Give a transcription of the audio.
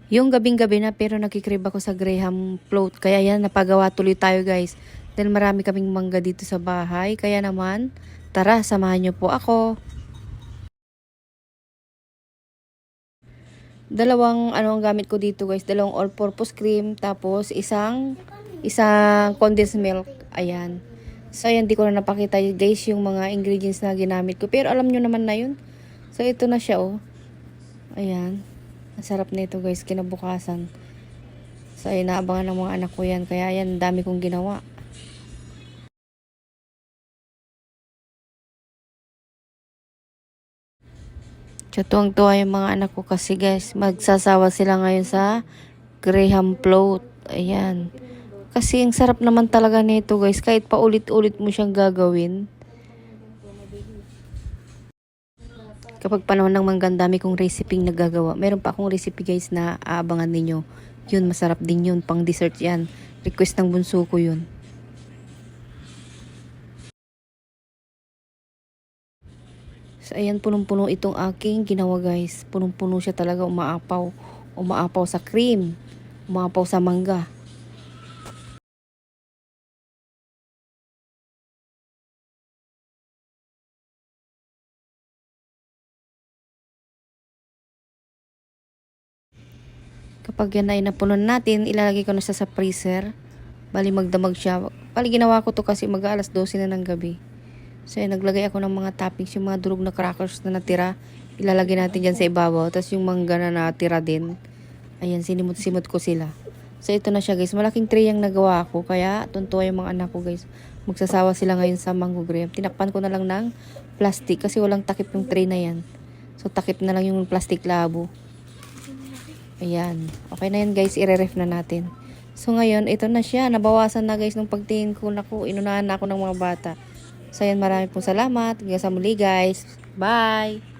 Yung gabing-gabi na pero nagkikrib ako sa Graham float. Kaya yan, napagawa tuloy tayo guys. Dahil marami kaming mangga dito sa bahay. Kaya naman, tara, samahan niyo po ako. Dalawang ano ang gamit ko dito guys. Dalawang all-purpose cream. Tapos isang condensed milk. Ayan. So ayan, di ko na napakita guys yung mga ingredients na ginamit ko. Pero alam nyo naman na yun. So ito na siya oh. Ayan. Ang sarap nito guys, kinabukasan. So ay naabangan ng mga anak ko yan. Kaya yan, dami kong ginawa. So tuwang-tuwa yung mga anak ko kasi guys, magsasawa sila ngayon sa Graham float. Ayan. Kasi ang sarap naman talaga nito guys, kahit paulit-ulit mo siyang gagawin. Kapag panahon ng mangga, dami kong recipe nagagawa. Meron pa akong recipe guys na aabangan ninyo. Yun, masarap din yun. Pang dessert yan. Request ng bunso ko yun. So, ayan, punong-puno itong aking ginawa guys. Punong-puno siya talaga, umaapaw. Umaapaw sa cream. Umaapaw sa mangga. Kapag yan ay napunan natin, ilalagay ko na siya sa freezer. Bali magdamag siya. Bali ginawa ko to kasi mag-aalas 12 na ng gabi. So yan, naglagay ako ng mga toppings, yung mga durog na crackers na natira. Ilalagay natin dyan sa ibabaw. Tapos yung mangga na natira din. Ayan, sinimot-simot ko sila. So ito na siya guys. Malaking tray yung nagawa ko. Kaya tuntua yung mga anak ko guys. Magsasawa sila ngayon sa mango graham. Tinakpan ko na lang ng plastic kasi walang takip yung tray na yan. So takip na lang yung plastic labo. Ayan. Okay na yan guys. Ire-ref na natin. So ngayon, ito na siya. Nabawasan na guys nung pagtingin ko. Naku, inunahan na ako ng mga bata. So ayan, marami pong salamat. Hanggang sa muli guys. Bye!